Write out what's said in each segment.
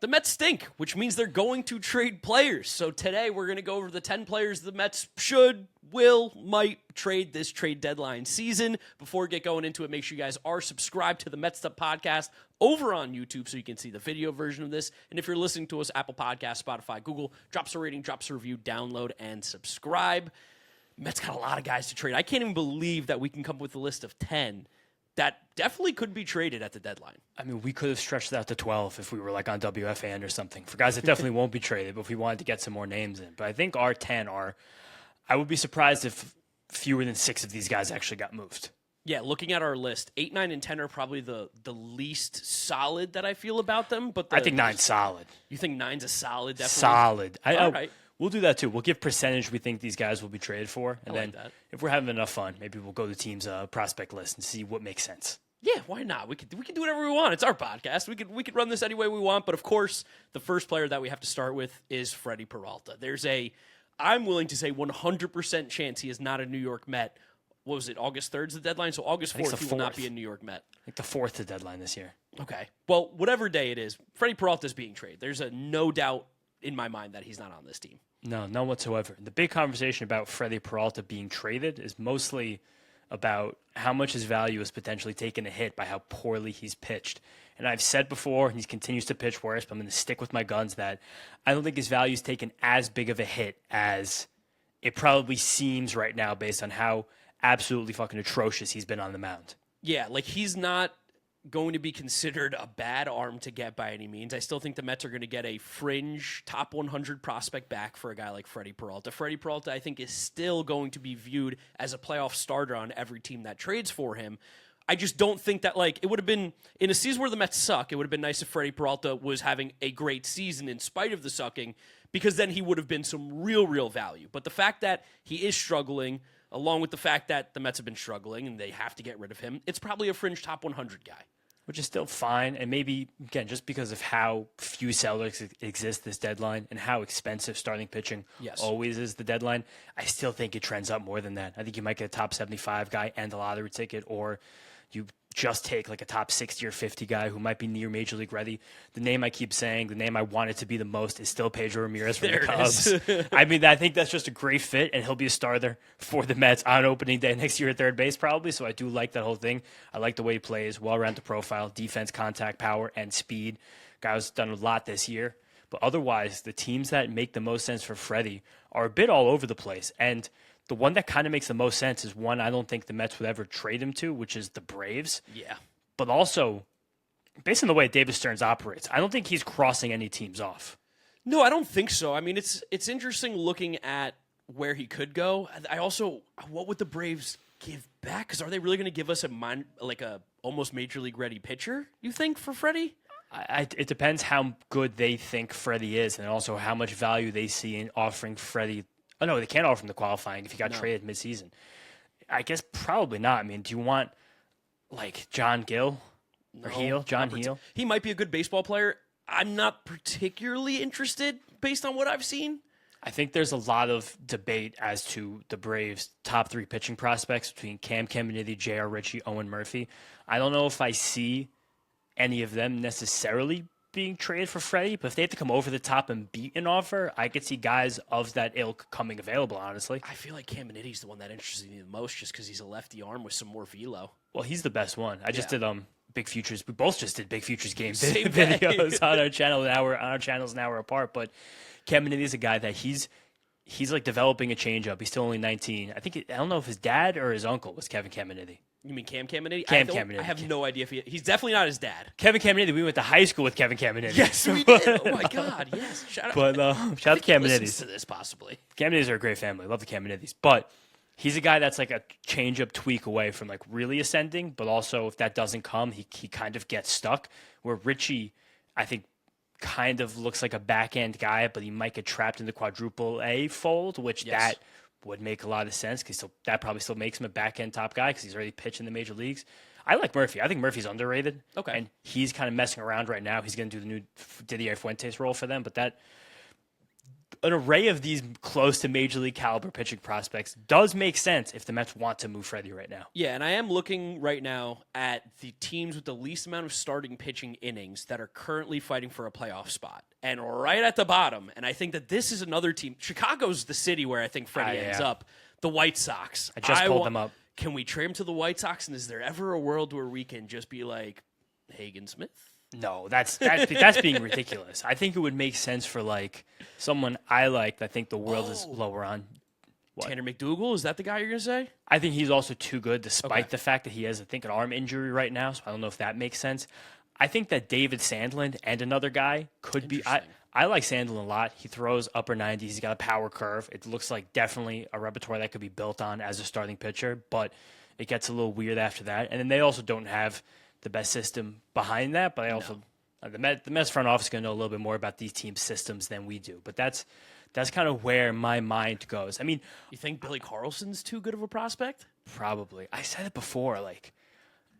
The Mets stink, which means they're going to trade players. So today we're going to go over the 10 players the Mets should, will, might trade this trade deadline season. Before we get going into it, make sure you guys are subscribed to the Mets'd podcast over on YouTube so you can see the video version of this. And if you're listening to us, Apple Podcasts, Spotify, Google, drop us a rating, drop us a review, download, and subscribe. Mets got a lot of guys to trade. I can't even believe that we can come up with a list of 10 that definitely could be traded at the deadline. I mean, we could have stretched that to 12 if we were like on WFAN or something. For guys that definitely won't be traded, but if we wanted to get some more names in. But I think our 10 are, I would be surprised if fewer than 6 of these guys actually got moved. Yeah, looking at our list, 8, 9, and 10 are probably the least solid that I feel about them. But I think 9's solid. You think 9's a solid? Definitely? Solid. All right. We'll do that too. We'll give percentage we think these guys will be traded for. And I like then that. If we're having enough fun, maybe we'll go to the team's prospect list and see what makes sense. Yeah, why not? We can do whatever we want. It's our podcast. We could run this any way we want. But of course, the first player that we have to start with is Freddy Peralta. There's I'm willing to say 100% chance he is not a New York Met. What was it? August 3rd is the deadline, so August 4th he will not be a New York Met. I think the 4th the deadline this year. Okay. Well, whatever day it is, Freddy Peralta is being traded. There's a no doubt in my mind that he's not on this team. No, none whatsoever. The big conversation about Freddy Peralta being traded is mostly about how much his value is potentially taking a hit by how poorly he's pitched. And I've said before, and he continues to pitch worse, but I'm going to stick with my guns that I don't think his value is taken as big of a hit as it probably seems right now based on how absolutely fucking atrocious he's been on the mound. Yeah, like he's not going to be considered a bad arm to get by any means. I still think the Mets are going to get a fringe top 100 prospect back for a guy like Freddy Peralta. Freddy Peralta, I think, is still going to be viewed as a playoff starter on every team that trades for him. I just don't think that, like, it would have been, in a season where the Mets suck, it would have been nice if Freddy Peralta was having a great season in spite of the sucking, because then he would have been some real value. But the fact that he is struggling, along with the fact that the Mets have been struggling and they have to get rid of him, it's probably a fringe top 100 guy. Which is still fine, and maybe, again, just because of how few sellers exist this deadline and how expensive starting pitching always is the deadline, I still think it trends up more than that. I think you might get a top 75 guy and a lottery ticket, or you just take like a top 60 or 50 guy who might be near Major League ready. The name I keep saying, the name I wanted to be the most is still Pedro Ramirez from the Cubs. I mean, I think that's just a great fit, and he'll be a starter for the Mets on opening day next year at third base probably, so I do like that whole thing. I like the way he plays, well-rounded profile, defense, contact, power, and speed. Guy's done a lot this year, but otherwise, the teams that make the most sense for Freddie are a bit all over the place, and the one that kind of makes the most sense is one I don't think the Mets would ever trade him to, which is the Braves. Yeah. But also, based on the way David Stearns operates, I don't think he's crossing any teams off. No, I don't think so. I mean, it's interesting looking at where he could go. I also, what would the Braves give back? Because are they really going to give us a almost Major League ready pitcher, you think, for Freddie? It depends how good they think Freddie is and also how much value they see in offering Freddie. Oh, no, they can't offer him the qualifying if he got traded midseason. I guess probably not. I mean, do you want, like, John Gill or Heel? John Heel? He might be a good baseball player. I'm not particularly interested based on what I've seen. I think there's a lot of debate as to the Braves' top 3 pitching prospects between Cam Caminiti, J.R. Ritchie, Owen Murphy. I don't know if I see any of them necessarily being traded for Freddie, but if they have to come over the top and beat an offer, I could see guys of that ilk coming available, honestly. I feel like Caminiti's the one that interests me the most just because he's a lefty arm with some more velo. Well, he's the best one. I just did Big Futures. We both just did Big Futures game Same videos on our channel, on our channels an hour apart, but Caminiti is a guy that he's like developing a changeup. He's still only 19. I don't know if his dad or his uncle was Kevin Caminiti. You mean Cam Caminiti? Caminiti. I have no idea if he's definitely not his dad. Kevin Caminiti. We went to high school with Kevin Caminiti. Yes, we did. Oh my God, yes. Shout out to Caminitis. To this possibly. Caminitis are a great family. Love the Caminitis, but he's a guy that's like a change-up tweak away from like really ascending. But also, if that doesn't come, he kind of gets stuck. Where Richie, I think, kind of looks like a back-end guy, but he might get trapped in the quadruple A fold, which that would make a lot of sense because that probably still makes him a back-end top guy because he's already pitched in the major leagues. I like Murphy. I think Murphy's underrated. Okay. And he's kind of messing around right now. He's going to do the new Didier Fuentes role for them, but that an array of these close to major league caliber pitching prospects does make sense if the Mets want to move Freddy right now. Yeah, and I am looking right now at the teams with the least amount of starting pitching innings that are currently fighting for a playoff spot. And right at the bottom, and I think that this is another team. Chicago's the city where I think Freddy ends up. The White Sox. I just pulled them up. Can we trade him to the White Sox? And is there ever a world where we can just be like Hagen Smith? No, that's being ridiculous. I think it would make sense for like someone I liked. I think the world is lower on. What? Tanner McDougal, is that the guy you're going to say? I think he's also too good, despite the fact that he has, I think, an arm injury right now. So I don't know if that makes sense. I think that David Sandlin and another guy could be. I like Sandlin a lot. He throws upper 90s. He's got a power curve. It looks like definitely a repertoire that could be built on as a starting pitcher, but it gets a little weird after that. And then they also don't have the best system behind that, but I also the Mets front office is going to know a little bit more about these teams' systems than we do. But that's kind of where my mind goes. I mean, you think Billy Carlson's too good of a prospect? Probably. I said it before, like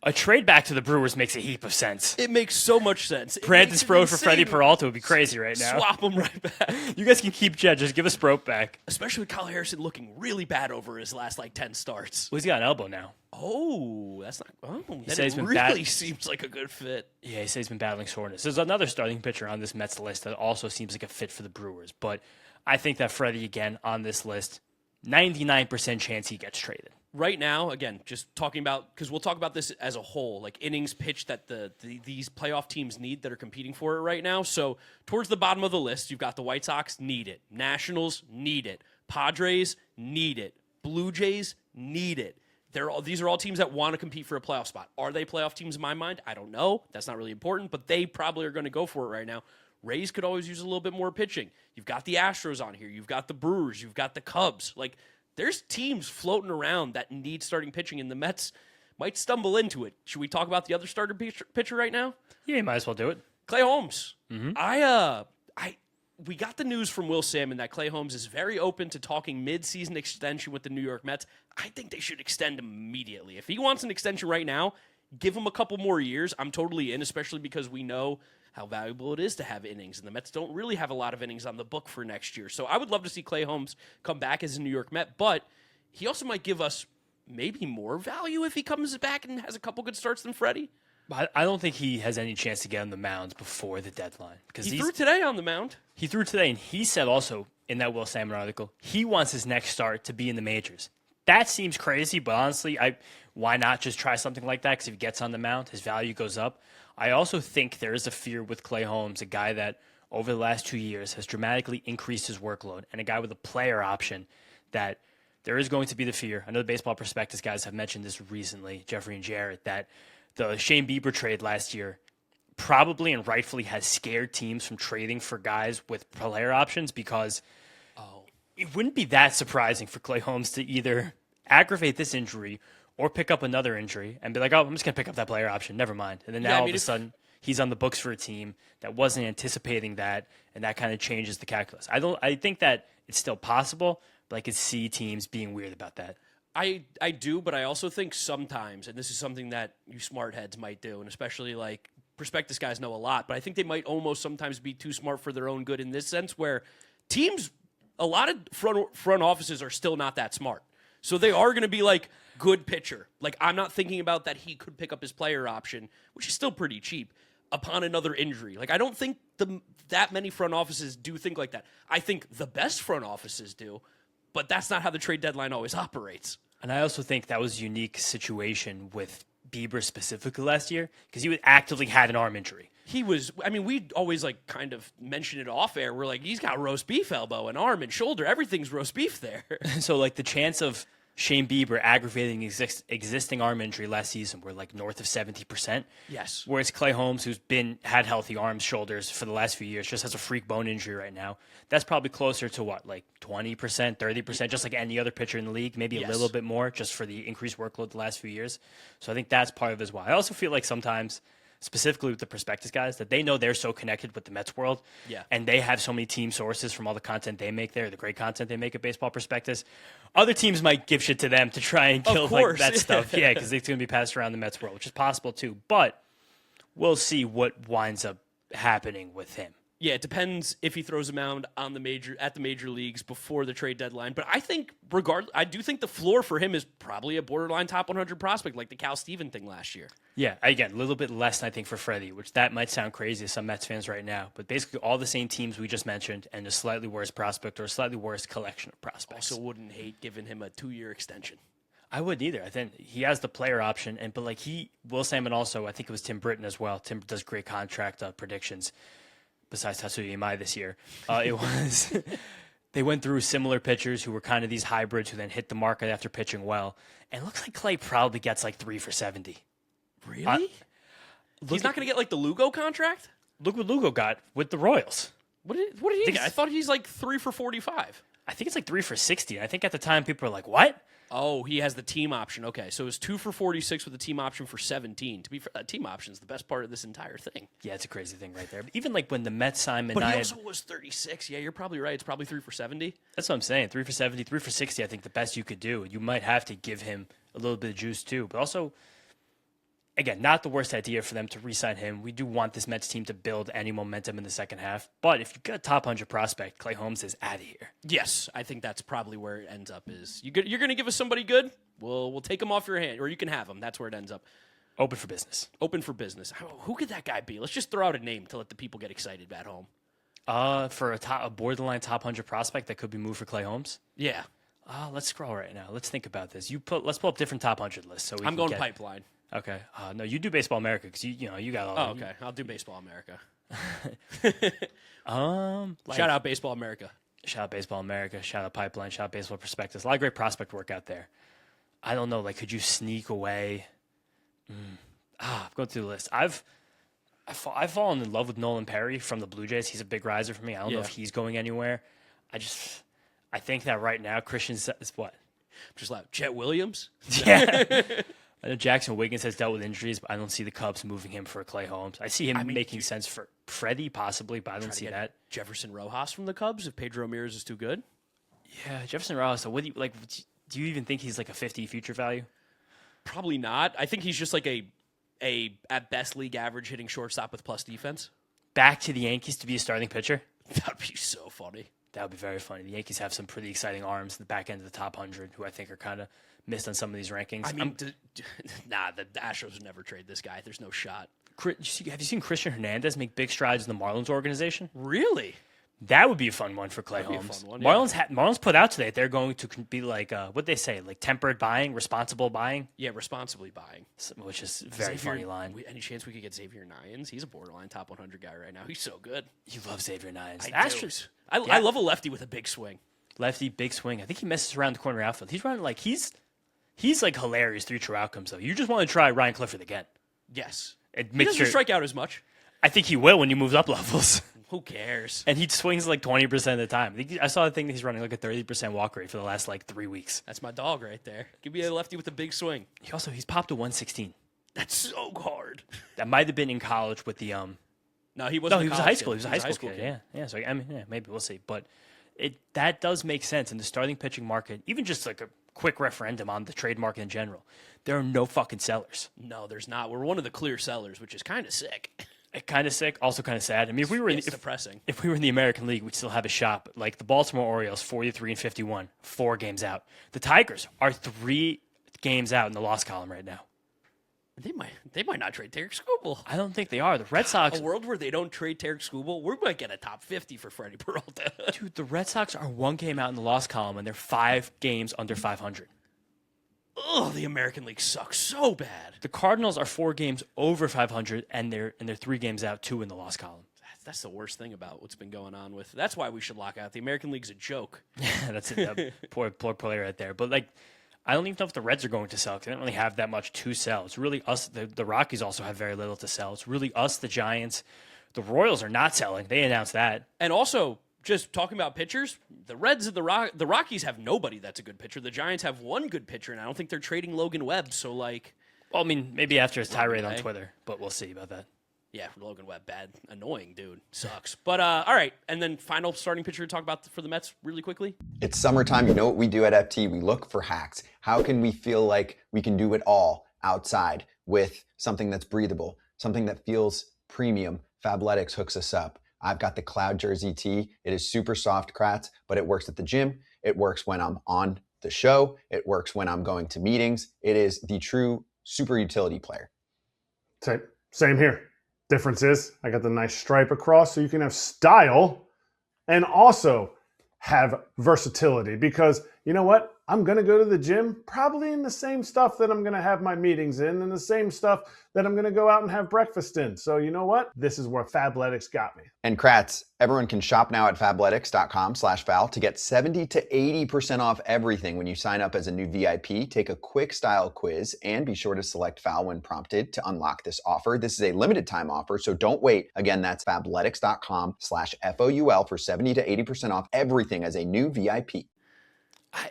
a trade back to the Brewers makes a heap of sense. It makes so much sense. Brandon Sproat for Freddy Peralta would be crazy right now. Swap him right back. You guys can keep Jed. Just give us Sproat back. Especially with Kyle Harrison looking really bad over his last 10 starts. Well, he's got an elbow now. Oh, that's not. Oh, that really seems like a good fit. Yeah, he says he's been battling soreness. There's another starting pitcher on this Mets list that also seems like a fit for the Brewers. But I think that Freddy, again, on this list, 99% chance he gets traded. Right now, again, just talking about, because we'll talk about this as a whole, like innings pitched that these playoff teams need that are competing for it right now. So towards the bottom of the list, you've got the White Sox, need it. Nationals, need it. Padres, need it. Blue Jays, need it. These are all teams that want to compete for a playoff spot. Are they playoff teams in my mind? I don't know. That's not really important, but they probably are going to go for it right now. Rays could always use a little bit more pitching. You've got the Astros on here. You've got the Brewers. You've got the Cubs. Like, there's teams floating around that need starting pitching, and the Mets might stumble into it. Should we talk about the other starter pitcher right now? Yeah, you might as well do it. Clay Holmes. Mm-hmm. We got the news from Will Salmon that Clay Holmes is very open to talking mid-season extension with the New York Mets. I think they should extend him immediately. If he wants an extension right now, give him a couple more years. I'm totally in, especially because we know how valuable it is to have innings, and the Mets don't really have a lot of innings on the book for next year. So I would love to see Clay Holmes come back as a New York Met, but he also might give us maybe more value if he comes back and has a couple good starts than Freddy. I don't think he has any chance to get on the mound before the deadline. Because he threw today on the mound. He threw today, and he said also in that Will Salmon article, he wants his next start to be in the majors. That seems crazy, but honestly, why not just try something like that? Because if he gets on the mound, his value goes up. I also think there is a fear with Clay Holmes, a guy that over the last 2 years has dramatically increased his workload, and a guy with a player option that there is going to be the fear. I know the Baseball Prospectus guys have mentioned this recently, Jeffrey and Jarrett, that the Shane Bieber trade last year probably and rightfully has scared teams from trading for guys with player options because it wouldn't be that surprising for Clay Holmes to either aggravate this injury or pick up another injury and be like, oh, I'm just going to pick up that player option. Never mind. And then now all of a sudden he's on the books for a team that wasn't anticipating that, and that kind of changes the calculus. I think that it's still possible, but I could see teams being weird about that. I do, but I also think sometimes, and this is something that you smart heads might do, and especially like prospectus guys know a lot, but I think they might almost sometimes be too smart for their own good in this sense where teams, a lot of front offices are still not that smart. So they are going to be like, good pitcher. Like, I'm not thinking about that he could pick up his player option, which is still pretty cheap, upon another injury. Like, I don't think that many front offices do think like that. I think the best front offices do, but that's not how the trade deadline always operates. And I also think that was a unique situation with Bieber specifically last year because he actively had an arm injury. He was, I mean, we always like kind of mention it off air. We're like, he's got roast beef elbow and arm and shoulder. Everything's roast beef there. So like the chance of Shane Bieber aggravating existing arm injury last season were like north of 70%. Yes. Whereas Clay Holmes, who's had healthy arms, shoulders for the last few years, just has a freak bone injury right now. That's probably closer to what, like 20%, 30%, just like any other pitcher in the league, maybe a little bit more just for the increased workload the last few years. So I think that's part of it as well. I also feel like sometimes, specifically with the prospectus guys, that they know they're so connected with the Mets world. Yeah. And they have so many team sources from all the content they make there, the great content they make at Baseball Prospectus. Other teams might give shit to them to try and kill like that stuff. Yeah, because it's going to be passed around the Mets world, which is possible too. But we'll see what winds up happening with him. Yeah, it depends if he throws a mound on at the major leagues before the trade deadline. But I think I do think the floor for him is probably a borderline top 100 prospect, like the Cal Steven thing last year. Yeah, again, a little bit less, I think, for Freddy, which that might sound crazy to some Mets fans right now. But basically all the same teams we just mentioned and a slightly worse prospect or a slightly worse collection of prospects. Also wouldn't hate giving him a 2-year extension. I wouldn't either. I think he has the player option. But like Will Salmon also, I think it was Tim Britton as well. Tim does great contract predictions. Besides Tatsuya Imai this year, it was they went through similar pitchers who were kind of these hybrids who then hit the market after pitching well. And it looks like Clay probably gets like 3 for 70. Really? He's not going to get like the Lugo contract? Look what Lugo got with the Royals. What did he get? I thought he's like 3 for 45. I think it's like 3 for 60. I think at the time people were like, what? Oh, he has the team option. Okay, so it's 2 for 46 with the team option for 17. To be fair, team option is the best part of this entire thing. Yeah, it's a crazy thing right there. But even like when the Mets signed Minaya, but he also was 36. Yeah, you're probably right. It's probably 3 for 70. That's what I'm saying. 3 for 70, 3 for 60. I think the best you could do. You might have to give him a little bit of juice too. But also, again, not the worst idea for them to re-sign him. We do want this Mets team to build any momentum in the second half. But if you've got a top 100 prospect, Clay Holmes is out of here. Yes, I think that's probably where it ends up. Is you're going to give us somebody good? We'll take him off your hand, or you can have him. That's where it ends up. Open for business. Open for business. Who could that guy be? Let's just throw out a name to let the people get excited at home. For a borderline top 100 prospect that could be moved for Clay Holmes? Yeah. Let's scroll right now. Let's think about this. Let's pull up different top 100 lists. So I'm going pipeline. Okay. No, you do Baseball America because you got all. Oh, okay. I'll do Baseball America. Shout out Baseball America. Shout out Baseball America. Shout out Pipeline. Shout out Baseball Prospectus. A lot of great prospect work out there. I don't know. Like, could you sneak away? I'm going through the list. I've fallen in love with Nolan Perry from the Blue Jays. He's a big riser for me. I don't know if he's going anywhere. I think that right now Christian is what? Just loud. Chet Williams. Yeah. I know Jackson Wiggins has dealt with injuries, but I don't see the Cubs moving him for Clay Holmes. I see him making sense for Freddy possibly, but I don't see that. Jefferson Rojas from the Cubs if Pedro Ramirez is too good. Yeah, Jefferson Rojas. So what do you like? Do you even think he's like a 50 future value? Probably not. I think he's just like a at best league average hitting shortstop with plus defense. Back to the Yankees to be a starting pitcher? That'd be so funny. That would be very funny. The Yankees have some pretty exciting arms in the back end of the top 100 who I think are kind of missed on some of these rankings. I mean, the Astros would never trade this guy. There's no shot. Have you seen Christian Hernandez make big strides in the Marlins organization? Really? That would be a fun one for Clay Holmes. One, yeah. Marlins put out today they're going to be like, what they say, like tempered buying, responsible buying? Yeah, responsibly buying. Which is a very funny line. Any chance we could get Xavier Nyans? He's a borderline top 100 guy right now. He's so good. You love Xavier Nyans. Astros. I love a lefty with a big swing. Lefty, big swing. I think he messes around the corner outfield. He's running like he's like hilarious through true outcomes, though. You just want to try Ryan Clifford again. Yes. He doesn't strike out as much. I think he will when he moves up levels. Who cares? And he swings like 20% of the time. I saw a thing that he's running like a 30% walk rate for the last like 3 weeks. That's my dog right there. Give me a lefty with a big swing. He's popped to 116. That's so hard. That might have been in college with the No, he wasn't. No, he was a high school. He was a high school kid. Yeah. So maybe we'll see. But that does make sense in the starting pitching market. Even just like a quick referendum on the trade market in general. There are no fucking sellers. No, there's not. We're one of the clear sellers, which is kind of sick. Kind of sick, also kind of sad. I mean, depressing. If we were in the American League, we'd still have a shot. But like the Baltimore Orioles, 43-51, 4 games out. The Tigers are 3 games out in the loss column right now. They might not trade Tarek Skubal. I don't think they are. The Red Sox, a world where they don't trade Tarek Skubal, we might get a top 50 for Freddy Peralta. Dude, the Red Sox are 1 game out in the loss column, and they're 5 games under 500. Oh, the American League sucks so bad. The Cardinals are 4 games over 500, and they're 3 games out, 2 in the loss column. That's the worst thing about what's been going on with. That's why we should lock out. The American League's a joke. That's it. Poor player right there. But like, I don't even know if the Reds are going to sell because they don't really have that much to sell. It's really us. The Rockies also have very little to sell. It's really us, the Giants. The Royals are not selling. They announced that. And also, just talking about pitchers, the Reds and the Rockies have nobody that's a good pitcher. The Giants have 1 good pitcher, and I don't think they're trading Logan Webb. So, like... Well, I mean, maybe after his tirade on Twitter, but we'll see about that. Yeah, Logan Webb, bad, annoying dude, sucks. But all right, and then final starting pitcher to talk about for the Mets really quickly. It's summertime. You know what we do at FT? We look for hacks. How can we feel like we can do it all outside with something that's breathable, something that feels premium? Fabletics hooks us up I've got the Cloud Jersey tee. It is super soft, Kratz, but it works at the gym. It works when I'm on the show. It works when I'm going to meetings. It is the true super utility player. Same here. Difference is I got the nice stripe across so you can have style and also have versatility, because you know what? I'm going to go to the gym probably in the same stuff that I'm going to have my meetings in and the same stuff that I'm going to go out and have breakfast in. So you know what? This is where Fabletics got me. And Kratz, everyone can shop now at fabletics.com/Fal to get 70 to 80% off everything when you sign up as a new VIP. Take a quick style quiz and be sure to select Fal when prompted to unlock this offer. This is a limited time offer, so don't wait. Again, that's fabletics.com/FOUL for 70 to 80% off everything as a new VIP.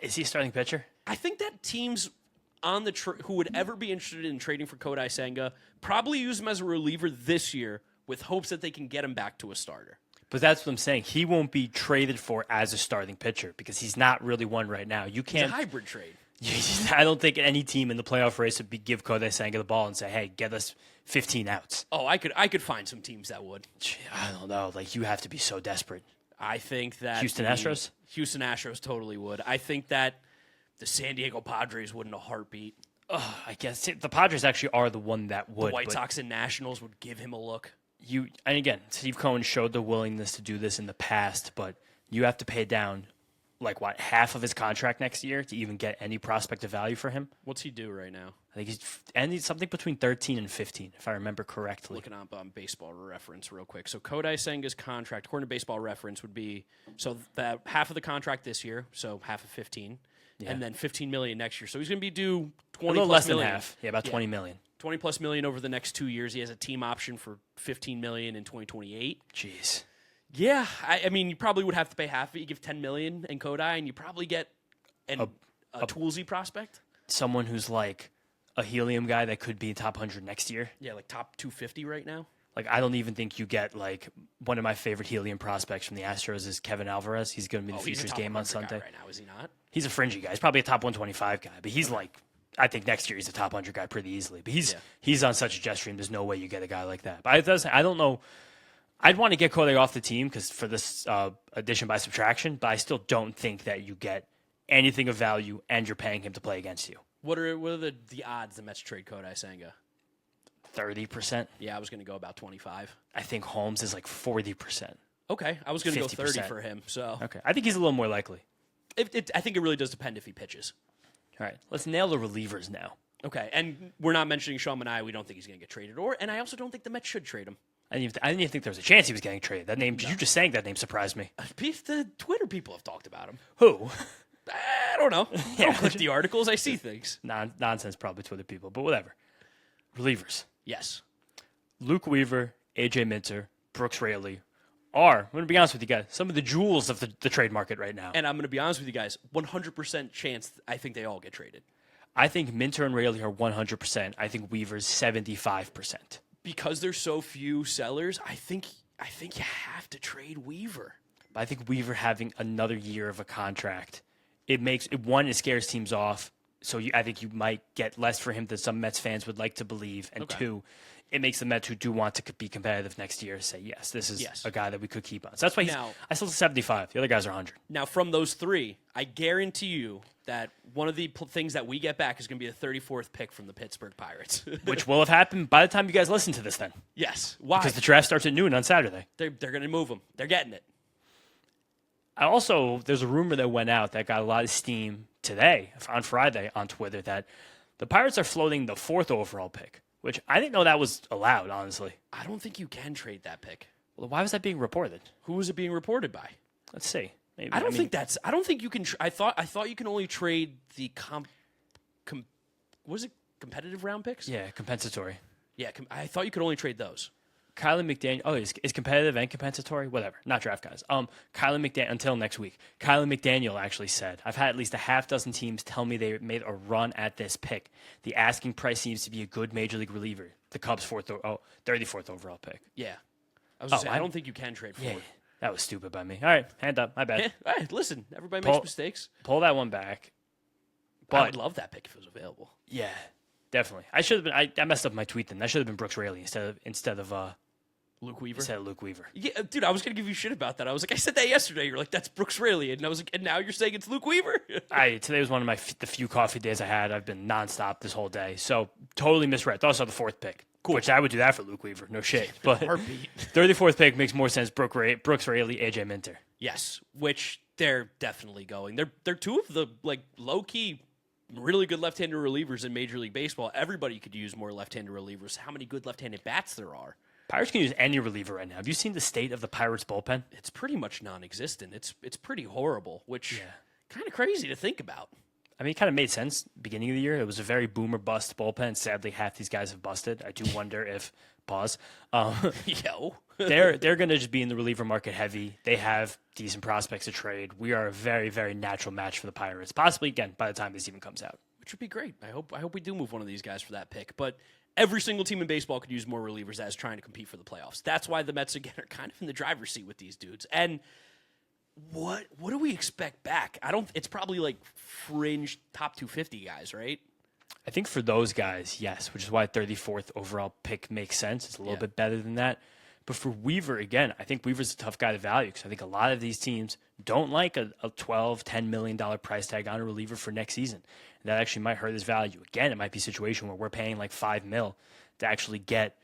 Is he a starting pitcher? I think that teams on the who would ever be interested in trading for Kodai Senga probably use him as a reliever this year with hopes that they can get him back to a starter. But that's what I'm saying. He won't be traded for as a starting pitcher because he's not really one right now. You can't. It's a hybrid trade. I don't think any team in the playoff race would give Kodai Senga the ball and say, "Hey, get us 15 outs." Oh, I could find some teams that would. I don't know. Like, you have to be so desperate. I think that Houston Astros totally would. I think that the San Diego Padres would in a heartbeat. I guess the Padres actually are the one that would. The White Sox and Nationals would give him a look. And again, Steve Cohen showed the willingness to do this in the past, but you have to pay down half of his contract next year to even get any prospect of value for him. What's he do right now? I think he's something between 13 and 15, if I remember correctly. Looking up on Baseball Reference real quick. So Kodai Senga's contract, according to Baseball Reference, would be that half of the contract this year, so half of 15, and then $15 million next year. So he's going to be due 20 a little plus less million. than half. Yeah, about 20 million. 20 plus million over the next 2 years. He has a team option for $15 million in 2028. Jeez. Yeah, I mean, you probably would have to pay half of it. You give $10 million in Kodai, and you probably get a toolsy prospect. Someone who's like a helium guy that could be top 100 next year. Yeah, like top 250 right now. Like, I don't even think you get, like, one of my favorite helium prospects from the Astros is Kevin Alvarez. He's going to be in the Futures game on Sunday. Right now, is he not? He's a fringy guy. He's probably a top 125 guy, but he's like, I think next year he's a top 100 guy pretty easily. But he's on such a jet stream. There's no way you get a guy like that. But I don't know. I'd want to get Kodai off the team because for this addition by subtraction, but I still don't think that you get anything of value and you're paying him to play against you. What are the odds the Mets trade Kodai Senga? 30%. Yeah, I was going to go about 25. I think Holmes is like 40%. Okay, I was going to go 30 for him. So okay, I think he's a little more likely. I think it really does depend if he pitches. All right, let's nail the relievers now. Okay, and we're not mentioning Sean Manaea. We don't think he's going to get traded, and I also don't think the Mets should trade him. I didn't even think there was a chance he was getting traded. That name, you just saying that name surprised me. The Twitter people have talked about him. Who? I don't know. I don't click the articles. I see things. Nonsense, probably Twitter people, but whatever. Relievers. Yes. Luke Weaver, AJ Minter, Brooks Raley are, I'm going to be honest with you guys, some of the jewels of the trade market right now. And I'm going to be honest with you guys, 100% chance I think they all get traded. I think Minter and Raley are 100%. I think Weaver's 75%. Because there's so few sellers, I think you have to trade Weaver. But I think Weaver having another year of a contract, it scares teams off. So I think you might get less for him than some Mets fans would like to believe. And two, it makes the Mets who do want to be competitive next year say, yes, this is a guy that we could keep on. So that's why I still 75. The other guys are 100. Now, from those three, I guarantee you that one of the things that we get back is going to be the 34th pick from the Pittsburgh Pirates. Which will have happened by the time you guys listen to this then. Yes. Why? Because the draft starts at noon on Saturday. They're going to move him. They're getting it. There's a rumor that went out that got a lot of steam today, on Friday, on Twitter, that the Pirates are floating the 4th overall pick, which I didn't know that was allowed, honestly. I don't think you can trade that pick. Well, why was that being reported? Who was it being reported by? Let's see. Maybe. I don't think you can. I thought you can only trade the was it competitive round picks? Yeah, compensatory. Yeah, I thought you could only trade those. Kylie McDaniel. Oh, is competitive and compensatory? Whatever. Not draft guys. Kylie McDaniel, until next week. Kylie McDaniel actually said, I've had at least a half dozen teams tell me they made a run at this pick. The asking price seems to be a good major league reliever. The Cubs 34th overall pick. Yeah. I don't think you can trade for it. That was stupid by me. All right, hand up. My bad. Yeah, all right, listen, everybody makes mistakes. Pull that one back. But I would love that pick if it was available. Yeah, definitely. I should have been. I messed up my tweet then. That should have been Brooks Raley instead of Luke Weaver? You said Luke Weaver. Yeah, dude, I was going to give you shit about that. I was like, I said that yesterday. You're like, that's Brooks Raley. And I was like, and now you're saying it's Luke Weaver? Today was one of the few coffee days I had. I've been nonstop this whole day. So totally misread. Also the 4th pick. Cool. Which I would do that for Luke Weaver. No shit. But heartbeat. 34th pick makes more sense. Brooks Raley, AJ Minter. Yes, which they're definitely going. They're two of the like low-key really good left-handed relievers in Major League Baseball. Everybody could use more left-handed relievers. How many good left-handed bats there are? Pirates can use any reliever right now. Have you seen the state of the Pirates bullpen? It's pretty much non-existent. It's pretty horrible, which kind of crazy to think about. I mean, it kind of made sense beginning of the year. It was a very boom or bust bullpen. Sadly, half these guys have busted. I do wonder if they're going to just be in the reliever market heavy. They have decent prospects to trade. We are a very, very natural match for the Pirates. Possibly again by the time this even comes out, which would be great. I hope we do move one of these guys for that pick, but. Every single team in baseball could use more relievers as trying to compete for the playoffs. That's why the Mets, again, are kind of in the driver's seat with these dudes. And what do we expect back? It's probably like fringe top 250 guys, right? I think for those guys, yes, which is why 34th overall pick makes sense. It's a little bit better than that. But for Weaver, again, I think Weaver's a tough guy to value because I think a lot of these teams don't like a $12, $10 million price tag on a reliever for next season. And that actually might hurt his value. Again, it might be a situation where we're paying like $5 million to actually get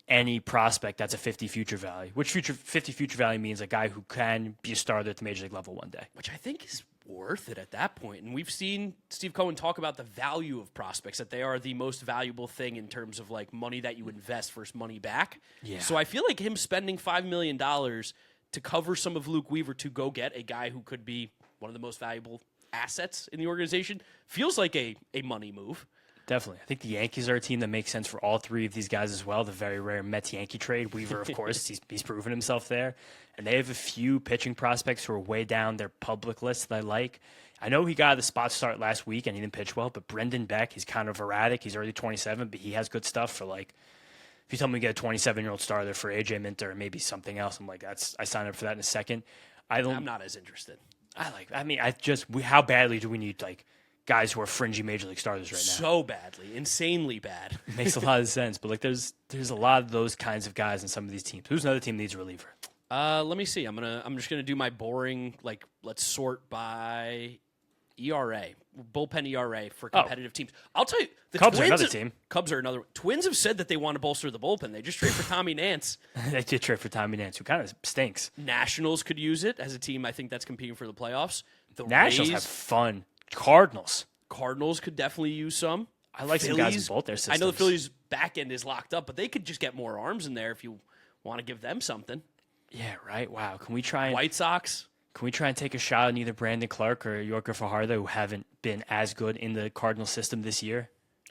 any prospect that's a 50 future value, which 50 future value means a guy who can be a starter at the major league level one day. Which I think is worth it at that point. And we've seen Steve Cohen talk about the value of prospects, that they are the most valuable thing in terms of like money that you invest versus money back. Yeah. So I feel like him spending $5 million to cover some of Luke Weaver to go get a guy who could be one of the most valuable assets in the organization feels like a money move. Definitely. I think the Yankees are a team that makes sense for all three of these guys as well. The very rare Mets-Yankee trade. Weaver, of course, he's proven himself there. And they have a few pitching prospects who are way down their public list that I like. I know he got the spot start last week and he didn't pitch well, but Brendan Beck, he's kind of erratic. He's already 27, but he has good stuff for like, if you tell me we get a 27-year-old starter for AJ Minter or maybe something else, I'm like, I sign up for that in a second. I'm not as interested. How badly do we need like guys who are fringy major league starters right now? So badly, insanely bad. It makes a lot of sense, but like there's a lot of those kinds of guys in some of these teams. Who's another team that needs a reliever? Let me see. I'm just gonna do my boring like let's sort by ERA, bullpen ERA for competitive teams. I'll tell you, the Cubs Twins are another team. Cubs are another. Twins have said that they want to bolster the bullpen. They just traded for Tommy Nance. They did trade for Tommy Nance, who kind of stinks. Nationals could use it as a team. I think that's competing for the playoffs. The Nationals Rays, have fun. Cardinals could definitely use some. I like some guys in both their systems. I know the Phillies' back end is locked up, but they could just get more arms in there if you want to give them something. Yeah, right. Wow. Can we try White Sox? Can we try and take a shot on either Brandon Clark or Yorker Fajardo, who haven't been as good in the Cardinal system this year?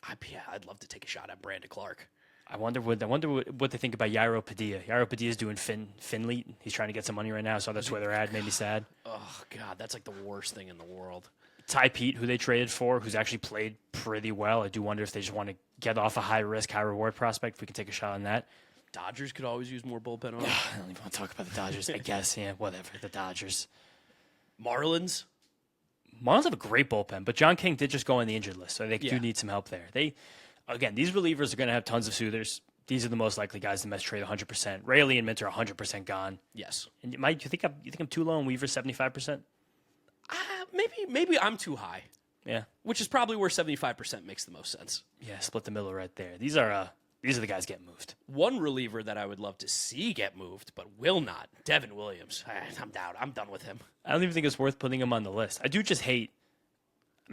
I'd love to take a shot at Brandon Clark. I wonder what they think about Yairo Padilla. Yairo Padilla's doing Finley. He's trying to get some money right now, so that's where they're at. Made me sad. Oh, God, that's like the worst thing in the world. Ty Pete, who they traded for, who's actually played pretty well. I do wonder if they just want to get off a high-risk, high-reward prospect, if we can take a shot on that. Dodgers could always use more bullpen arms. I don't even want to talk about the Dodgers. I guess, yeah, whatever. The Dodgers. Marlins have a great bullpen, but John King did just go on the injured list, so they do need some help there. These relievers are going to have tons of suitors. These are the most likely guys the Mets trade 100%. Raley and Minter are 100% gone. Yes. And you think I'm too low and Weaver 75%? Maybe I'm too high. Yeah. Which is probably where 75% makes the most sense. Yeah, split the middle right there. These are the guys getting moved. One reliever that I would love to see get moved, but will not, Devin Williams. I'm down. I'm done with him. I don't even think it's worth putting him on the list. I do just hate.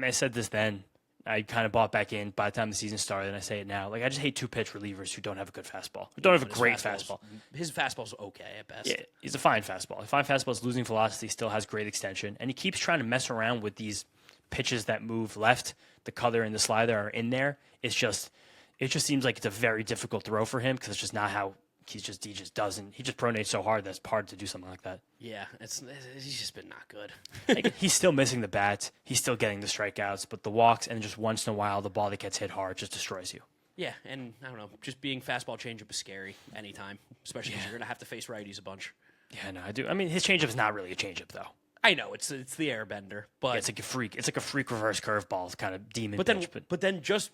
I said this then. I kind of bought back in by the time the season started, and I say it now. Like, I just hate two-pitch relievers who don't have a good fastball, who don't have a great fastball. His fastball's okay at best. Yeah, he's a fine fastball. A fine fastball is losing velocity, still has great extension, and he keeps trying to mess around with these pitches that move left. The cutter and the slider are in there. It just seems like it's a very difficult throw for him because it's just not how he just pronates so hard that it's hard to do something like that. Yeah, he's just been not good. Like, he's still missing the bats. He's still getting the strikeouts, but the walks and just once in a while the ball that gets hit hard just destroys you. Yeah, and I don't know, just being fastball changeup is scary anytime, especially because you're going to have to face righties a bunch. Yeah, no, I do. I mean, his changeup is not really a changeup though. I know it's the airbender, but yeah, it's like a freak reverse curveball kind of demon. But then just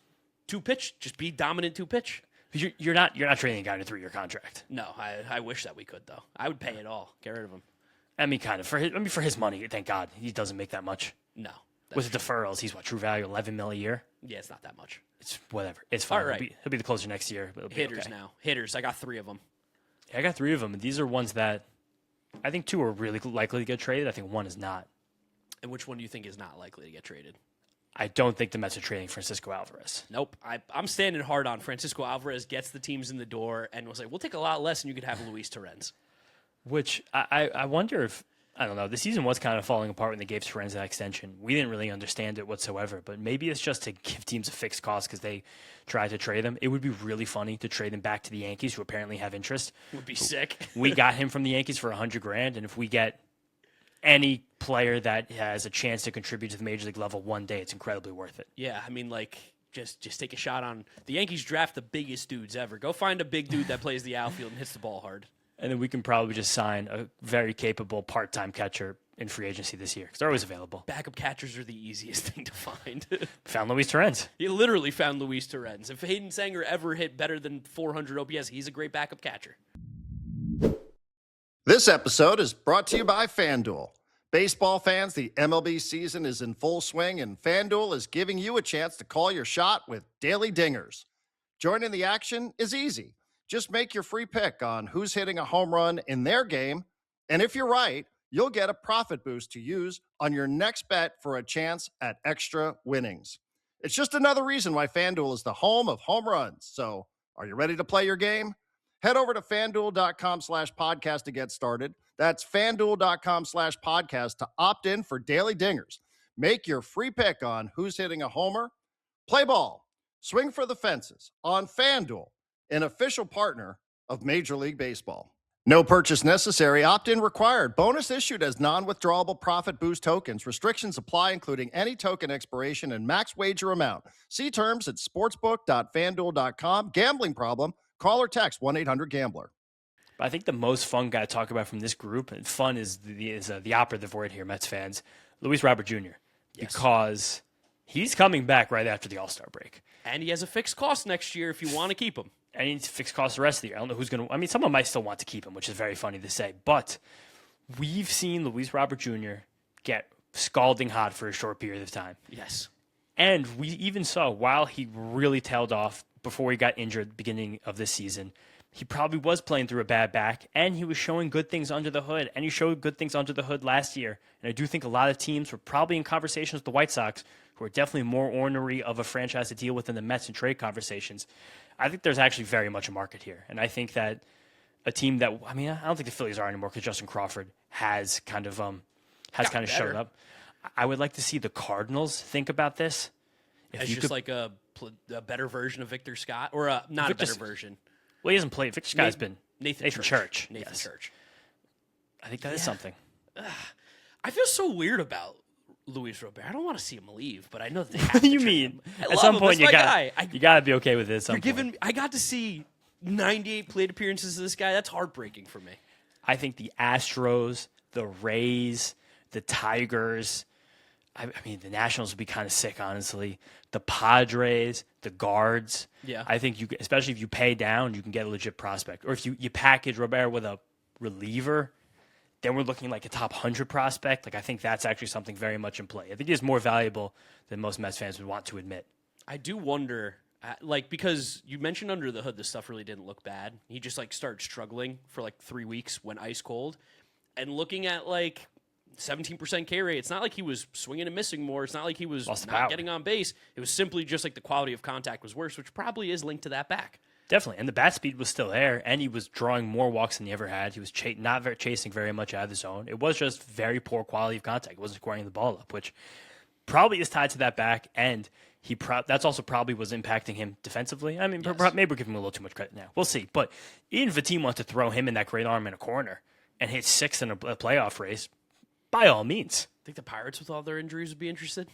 two pitch, just be dominant two pitch. You're not trading a guy to a 3-year contract. No, I wish that we could though. I would pay it all. Get rid of him. I mean, kind of for his money. Thank God he doesn't make that much. No, with the deferrals, he's true value $11 million a year. Yeah, it's not that much. It's whatever. It's fine. All right. He'll be the closer next year. But Hitters okay. now. Hitters. I got 3 of them. Yeah, I got 3 of them. And these are ones that I think 2 are really likely to get traded. I think 1 is not. And which one do you think is not likely to get traded? I don't think the Mets are trading Francisco Alvarez. Nope. I'm standing hard on Francisco Alvarez gets the teams in the door and we'll say, we'll take a lot less and you could have Luis Torrens. Which I wonder if, I don't know, the season was kind of falling apart when they gave Torrens that extension. We didn't really understand it whatsoever, but maybe it's just to give teams a fixed cost because they tried to trade him. It would be really funny to trade him back to the Yankees, who apparently have interest. Would be sick. We got him from the Yankees for $100,000, and if we get any player that has a chance to contribute to the major league level one day, it's incredibly worth it. Yeah, I mean, like, just take a shot on the Yankees draft the biggest dudes ever. Go find a big dude that plays the outfield and hits the ball hard. And then we can probably just sign a very capable part-time catcher in free agency this year because they're always available. Backup catchers are the easiest thing to find. Found Luis Torrens. He literally found Luis Torrens. If Hayden Sanger ever hit better than 400 OPS, he's a great backup catcher. This episode is brought to you by FanDuel. Baseball fans, the MLB season is in full swing, and FanDuel is giving you a chance to call your shot with daily dingers. Joining the action is easy. Just make your free pick on who's hitting a home run in their game, and if you're right, you'll get a profit boost to use on your next bet for a chance at extra winnings. It's just another reason why FanDuel is the home of home runs. So, are you ready to play your game? Head over to FanDuel.com/podcast to get started. That's FanDuel.com/podcast to opt in for daily dingers. Make your free pick on who's hitting a homer. Play ball. Swing for the fences on FanDuel, an official partner of Major League Baseball. No purchase necessary. Opt-in required. Bonus issued as non-withdrawable profit boost tokens. Restrictions apply, including any token expiration and max wager amount. See terms at sportsbook.fanduel.com. Gambling problem? Call or text 1-800-GAMBLER. But I think the most fun guy to talk about from this group, and fun is the operative word here, Mets fans, Luis Robert Jr., Yes. because he's coming back right after the All-Star break. And he has a fixed cost next year if you want to keep him. And he needs to fix costs the rest of the year. I don't know who's going to – I mean, someone might still want to keep him, which is very funny to say. But we've seen Luis Robert Jr. get scalding hot for a short period of time. Yes. And we even saw while he really tailed off before he got injured at the beginning of this season, he probably was playing through a bad back, and he was showing good things under the hood, and he showed good things under the hood last year. And I do think a lot of teams were probably in conversations with the White Sox, who are definitely more ornery of a franchise to deal with than the Mets in trade conversations. I think there's actually very much a market here. And I think that a team that, I mean, I don't think the Phillies are anymore because Justin Crawford has kind of shown up. I would like to see the Cardinals think about this. If it's just like a better version of Victor Scott, or not a better version. Well, he hasn't played. Victor Scott has been Nathan Church. Nathan Church. I think that is something. I feel so weird about Luis Robert. I don't want to see him leave, but I know that they have What do to you trade mean? him. At some point, you got to be okay with it. I got to see 98 plate appearances of this guy. That's heartbreaking for me. I think the Astros, the Rays, the Tigers, I mean, the Nationals would be kind of sick, honestly. The Padres, the Guards. Yeah. I think especially if you pay down, you can get a legit prospect. Or if you package Robert with a reliever, then we're looking like a top 100 prospect. Like, I think that's actually something very much in play. I think he's more valuable than most Mets fans would want to admit. I do wonder, because you mentioned under the hood, this stuff really didn't look bad. He just, started struggling for, 3 weeks when ice cold. And looking at, 17% K rate, it's not like he was swinging and missing more. It's not like he was not getting on base. It was simply just the quality of contact was worse, which probably is linked to that back. Definitely. And the bat speed was still there, and he was drawing more walks than he ever had. He was not chasing very much out of the zone. It was just very poor quality of contact. It wasn't squaring the ball up, which probably is tied to that back, and that's also probably was impacting him defensively. I mean, maybe we're giving him a little too much credit now. We'll see. But even if a team wants to throw him in that great arm in a corner and hit sixth in a playoff race, by all means. Think the Pirates with all their injuries would be interested?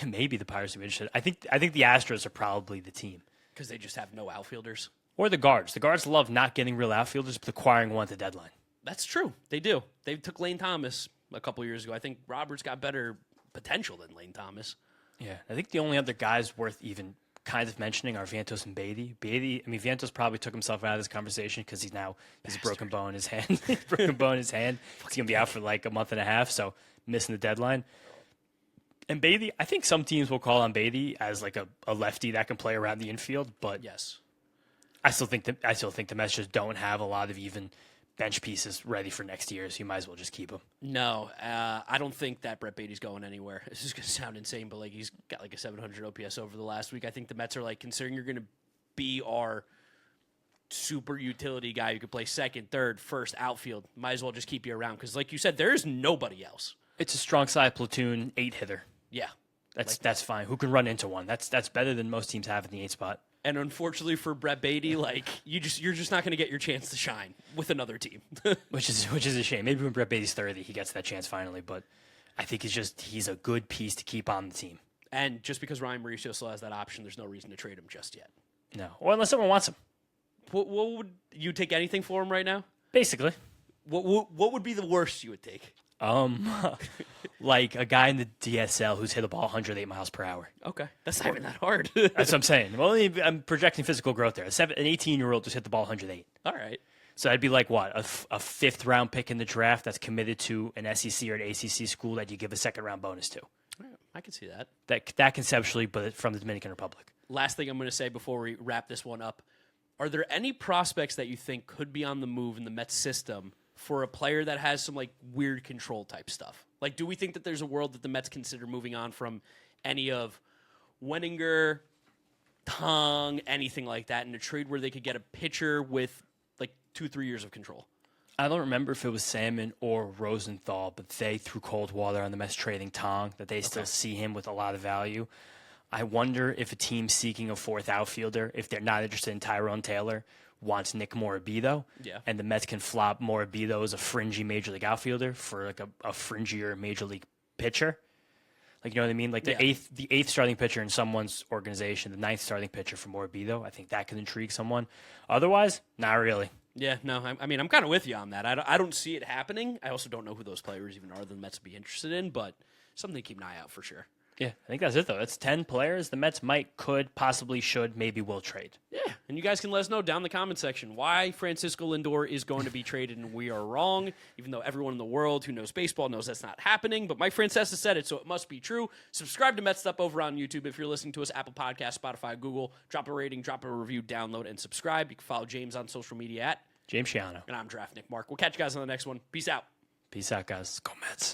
Maybe the Pirates would be interested. I think the Astros are probably the team. Because they just have no outfielders. Or the Guards. The Guards love not getting real outfielders, but acquiring one at the deadline. That's true. They do. They took Lane Thomas a couple years ago. I think Roberts got better potential than Lane Thomas. Yeah. I think the only other guys worth even kind of mentioning are Vientos and Beatty. Vientos probably took himself out of this conversation because he's a broken bone in his hand. He's broken bone in his hand. He's going to be out for like a month and a half, so missing the deadline. And Beatty, I think some teams will call on Beatty as like a lefty that can play around the infield, but yes, I still think the Mets just don't have a lot of even bench pieces ready for next year, so you might as well just keep him. No, I don't think that Brett Beatty's going anywhere. This is going to sound insane, but like he's got like a 700 OPS over the last week. I think the Mets are like, considering you're going to be our super utility guy who could play second, third, first, outfield, might as well just keep you around because, like you said, there is nobody else. It's a strong side platoon 8-hitter. Yeah, that's fine. Who can run into one? That's better than most teams have in the 8 spot. And unfortunately for Brett Beatty, like you're just not going to get your chance to shine with another team, which is a shame. Maybe when Brett Beatty's 30, he gets that chance finally. But I think he's a good piece to keep on the team. And just because Ryan Mauricio still has that option, there's no reason to trade him just yet. No, or unless someone wants him. What would you take anything for him right now? Basically, what would be the worst you would take? Like a guy in the DSL who's hit a ball 108 miles per hour. Okay, that's not even that hard. That's what I'm saying. Well, I'm projecting physical growth there. An 18-year-old just hit the ball 108. All right. So that'd be like what, a 5th round pick in the draft that's committed to an SEC or an ACC school that you give a 2nd round bonus to. I can see that. That conceptually, but from the Dominican Republic. Last thing I'm going to say before we wrap this one up: are there any prospects that you think could be on the move in the Mets system for a player that has some like weird control type stuff? Like, do we think that there's a world that the Mets consider moving on from any of Wenninger, Tong, anything like that in a trade where they could get a pitcher with like 2-3 years of control? I don't remember if it was Salmon or Rosenthal, but they threw cold water on the Mets trading Tong, that they still see him with a lot of value. I wonder if a team seeking a 4th outfielder, if they're not interested in Tyrone Taylor, wants Nick Morabito, and the Mets can flop Morabito as a fringy major league outfielder for like a fringier major league pitcher. Like, you know what I mean? Like the eighth starting pitcher in someone's organization, the 9th starting pitcher for Morabito. I think that could intrigue someone. Otherwise, not really. Yeah, no, I mean, I'm kind of with you on that. I don't see it happening. I also don't know who those players even are the Mets would be interested in, but something to keep an eye out for sure. Yeah, I think that's it, though. That's 10 players the Mets could, possibly should, maybe will trade. Yeah, and you guys can let us know down in the comment section why Francisco Lindor is going to be traded and we are wrong, even though everyone in the world who knows baseball knows that's not happening. But Mike Francesa said it, so it must be true. Subscribe to Mets'd over on YouTube. If you're listening to us, Apple Podcasts, Spotify, Google, drop a rating, drop a review, download, and subscribe. You can follow James on social media at James Shiano. And I'm Draft Nick Mark. We'll catch you guys on the next one. Peace out. Peace out, guys. Go Mets.